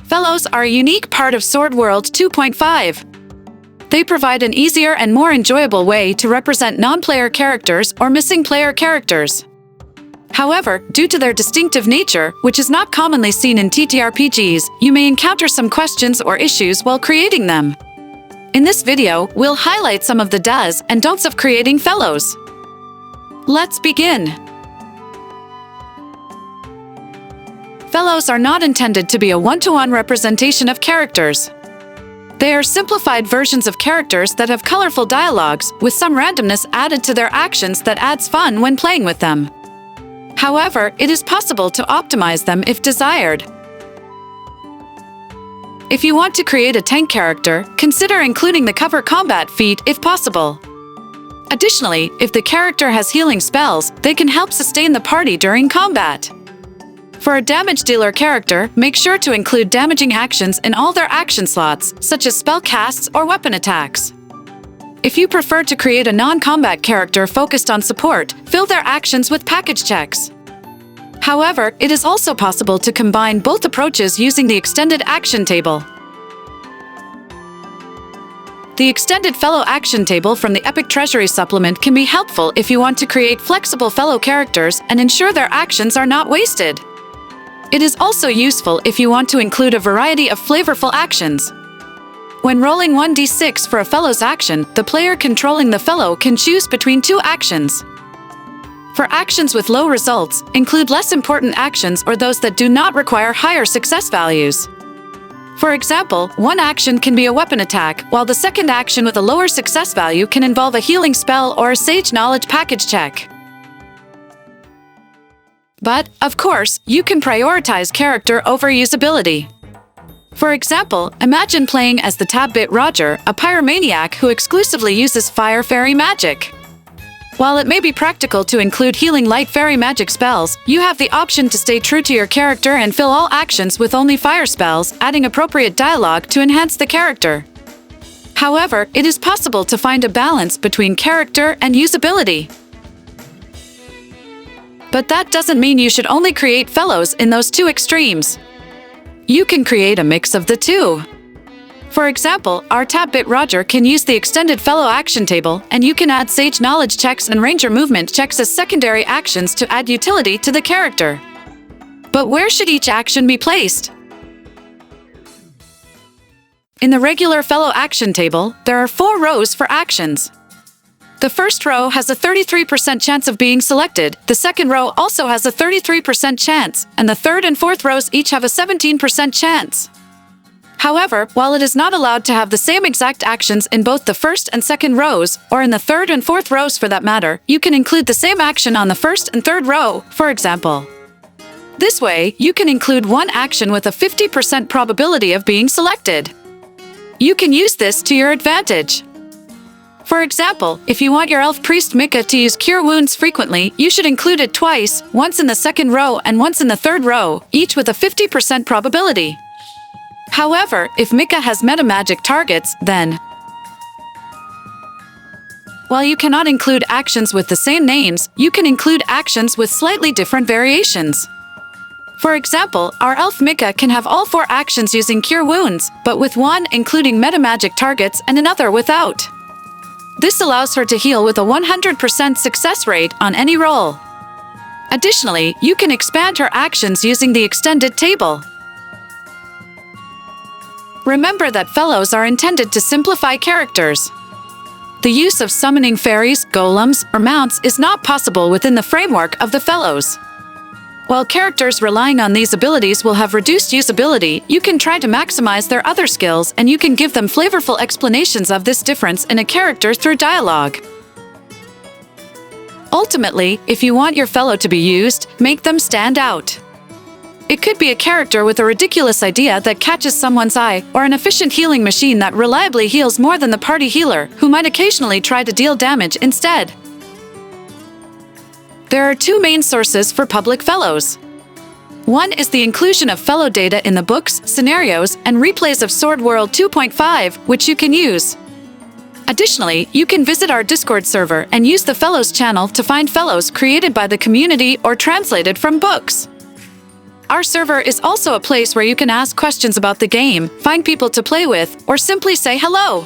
Fellows are a unique part of Sword World 2.5. They provide an easier and more enjoyable way to represent non-player characters or missing player characters. However, due to their distinctive nature, which is not commonly seen in TTRPGs, you may encounter some questions or issues while creating them. In this video, we'll highlight some of the do's and don'ts of creating fellows. Let's begin. Fellows are not intended to be a one-to-one representation of characters. They are simplified versions of characters that have colorful dialogues, with some randomness added to their actions that adds fun when playing with them. However, it is possible to optimize them if desired. If you want to create a tank character, consider including the cover combat feat if possible. Additionally, if the character has healing spells, they can help sustain the party during combat. For a damage dealer character, make sure to include damaging actions in all their action slots, such as spell casts or weapon attacks. If you prefer to create a non-combat character focused on support, fill their actions with package checks. However, it is also possible to combine both approaches using the extended action table. The extended fellow action table from the Epic Treasury supplement can be helpful if you want to create flexible fellow characters and ensure their actions are not wasted. It is also useful if you want to include a variety of flavorful actions. When rolling 1d6 for a fellow's action, the player controlling the fellow can choose between two actions. For actions with low results, include less important actions or those that do not require higher success values. For example, one action can be a weapon attack, while the second action with a lower success value can involve a healing spell or a sage knowledge package check. But, of course, you can prioritize character over usability. For example, imagine playing as the Tabbit Roger, a pyromaniac who exclusively uses fire fairy magic. While it may be practical to include healing light fairy magic spells, you have the option to stay true to your character and fill all actions with only fire spells, adding appropriate dialogue to enhance the character. However, it is possible to find a balance between character and usability. But that doesn't mean you should only create fellows in those two extremes. You can create a mix of the two. For example, our Tabbit Roger can use the extended fellow action table, and you can add sage knowledge checks and ranger movement checks as secondary actions to add utility to the character. But where should each action be placed? In the regular fellow action table, there are 4 rows for actions. The first row has a 33% chance of being selected, the second row also has a 33% chance, and the third and fourth rows each have a 17% chance. However, while it is not allowed to have the same exact actions in both the first and second rows, or in the third and fourth rows for that matter, you can include the same action on the first and third row, for example. This way, you can include one action with a 50% probability of being selected. You can use this to your advantage. For example, if you want your elf priest Mika to use Cure Wounds frequently, you should include it twice, once in the second row and once in the third row, each with a 50% probability. However, if Mika has meta magic targets, then while you cannot include actions with the same names, you can include actions with slightly different variations. For example, our elf Mika can have all 4 actions using Cure Wounds, but with one including meta magic targets and another without. This allows her to heal with a 100% success rate on any roll. Additionally, you can expand her actions using the extended table. Remember that fellows are intended to simplify characters. The use of summoning fairies, golems, or mounts is not possible within the framework of the fellows. While characters relying on these abilities will have reduced usability, you can try to maximize their other skills and you can give them flavorful explanations of this difference in a character through dialogue. Ultimately, if you want your fellow to be used, make them stand out. It could be a character with a ridiculous idea that catches someone's eye, or an efficient healing machine that reliably heals more than the party healer, who might occasionally try to deal damage instead. There are 2 main sources for public fellows. One is the inclusion of fellow data in the books, scenarios, and replays of Sword World 2.5, which you can use. Additionally, you can visit our Discord server and use the Fellows channel to find fellows created by the community or translated from books. Our server is also a place where you can ask questions about the game, find people to play with, or simply say hello.